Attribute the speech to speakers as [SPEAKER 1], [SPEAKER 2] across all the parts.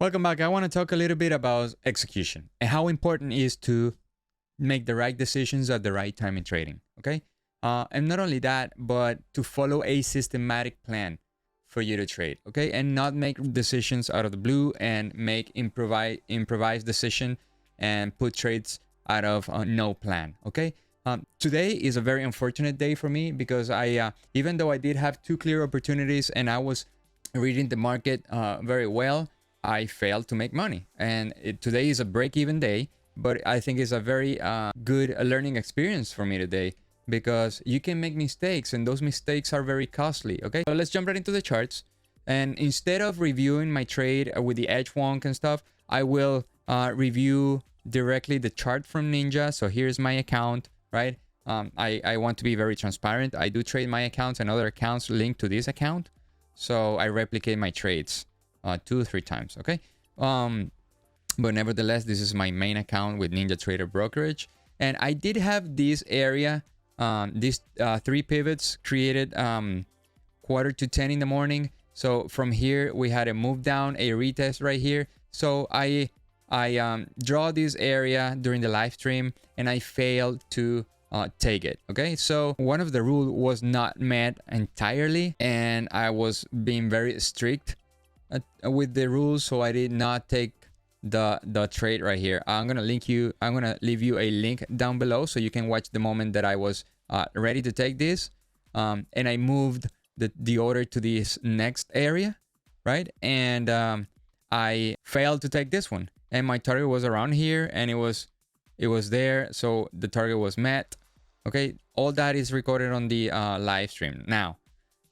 [SPEAKER 1] Welcome back. I want to talk a little bit about execution and how important it is to make the right decisions at the right time in trading. Okay. And not only that, but to follow a systematic plan for you to trade. Okay. And not make decisions out of the blue and make improvised decision and put trades out of no plan. Okay. Today is a very unfortunate day for me because even though I did have two clear opportunities and I was reading the market very well, I failed to make money. And today is a break-even day, but I think it's a very good learning experience for me today because you can make mistakes and those mistakes are very costly. Okay, so let's jump right into the charts. And instead of reviewing my trade with the edge wonk and stuff, I will review directly the chart from Ninja. So here's my account, right? I want to be very transparent. I do trade my accounts and other accounts linked to this account. So I replicate my trades 2 or 3 times. Okay. But nevertheless, this is my main account with Ninja Trader Brokerage. And I did have this area, these 3 pivots created quarter to 10 in the morning. So from here, we had a move down, a retest right here. So I draw this area during the live stream and I failed to take it. Okay, so one of the rules was not met entirely and I was being very strict with the rules, so I did not take the trade right here. I'm gonna leave you a link down below so you can watch the moment that I was ready to take this, and I moved the order to this next area, right? And I failed to take this one, and my target was around here, and it was there, so the target was met. Okay, all that is recorded on the live stream. Now,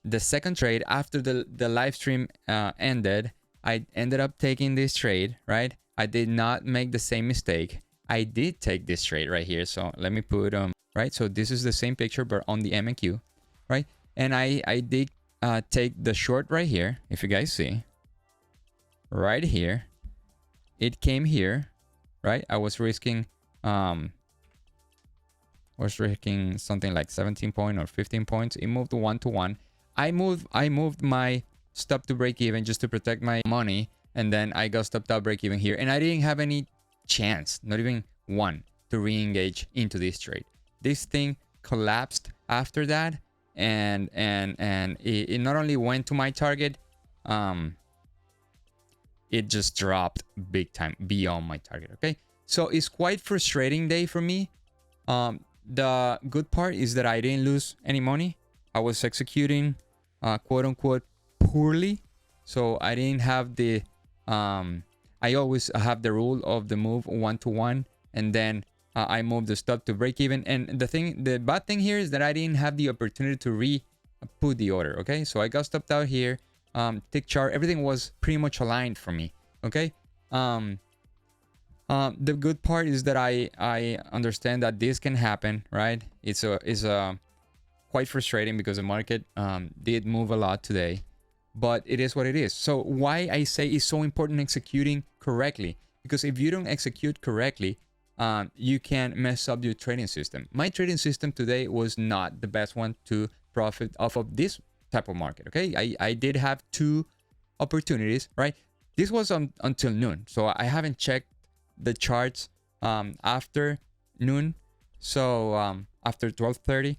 [SPEAKER 1] the second trade after the live stream ended, I ended up taking this trade, right? I did not make the same mistake. I did take this trade right here. So let me put right. So this is the same picture, but on the MQ, right? And I did take the short right here. If you guys see, right here, it came here, right? I was risking something like 17 points or 15 points. It moved 1-to-1. I moved my stop to break even just to protect my money, and then I got stopped out break even here, and I didn't have any chance, not even one, to re-engage into this trade. This thing collapsed after that, and it not only went to my target, it just dropped big time beyond my target. Okay, so it's quite frustrating day for me. The good part is that I didn't lose any money. I was executing quote unquote poorly, so I didn't have the I always have the rule of the move 1-to-1, and then I moved the stop to break even. And the bad thing here is that I didn't have the opportunity to put the order. Okay, so I got stopped out here. Tick chart, everything was pretty much aligned for me. Okay, the good part is that I understand that this can happen, right? It's quite frustrating because the market did move a lot today, but it is what it is. So why I say it's so important executing correctly, because if you don't execute correctly, you can mess up your trading system. My trading system today was not the best one to profit off of this type of market. Okay, I did have 2 opportunities, right? This was until noon, so I haven't checked the charts after noon, so after 12:30,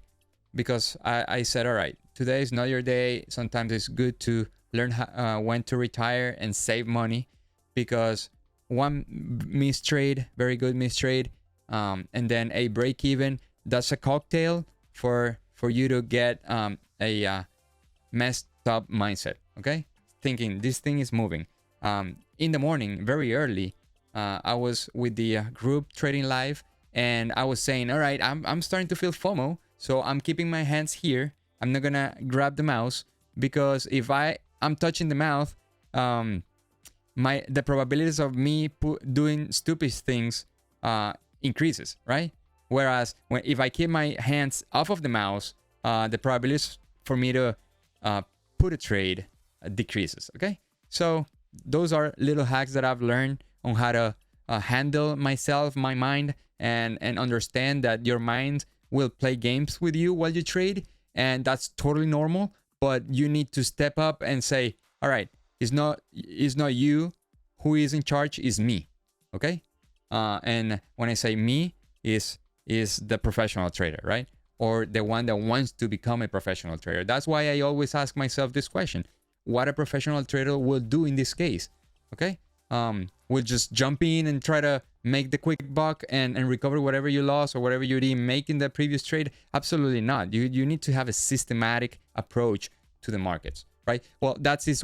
[SPEAKER 1] because I said, all right, today is not your day. Sometimes it's good to learn when to retire and save money, because one mistrade, very good mistrade, and then a break even, that's a cocktail for you to get a messed up mindset. Okay, thinking this thing is moving. In the morning, very early, I was with the group trading live, and I was saying, all right, I'm starting to feel FOMO, so I'm keeping my hands here. I'm not gonna grab the mouse, because if I'm touching the mouse, the probabilities of me doing stupid things increases, right? Whereas if I keep my hands off of the mouse, the probabilities for me to put a trade decreases. Okay, so those are little hacks that I've learned on how to handle myself, my mind, and understand that your mind will play games with you while you trade, and that's totally normal. But you need to step up and say, all right, it's not you who is in charge is me. Okay. And when I say me, is the professional trader, right? Or the one that wants to become a professional trader. That's why I always ask myself this question: what a professional trader will do in this case. Okay. Will just jump in and try to make the quick buck and recover whatever you lost or whatever you didn't make in the previous trade? Absolutely not. You need to have a systematic approach to the markets, right? Well, that is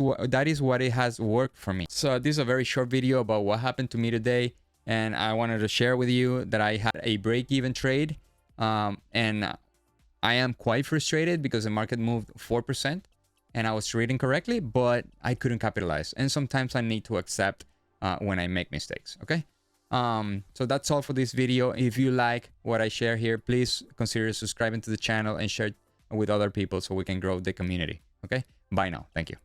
[SPEAKER 1] what it has worked for me. So this is a very short video about what happened to me today, and I wanted to share with you that I had a break-even trade, and I am quite frustrated because the market moved 4% and I was trading correctly, but I couldn't capitalize. And sometimes I need to accept when I make mistakes. Okay. So that's all for this video. If you like what I share here, please consider subscribing to the channel and share it with other people so we can grow the community. Okay. Bye now. Thank you.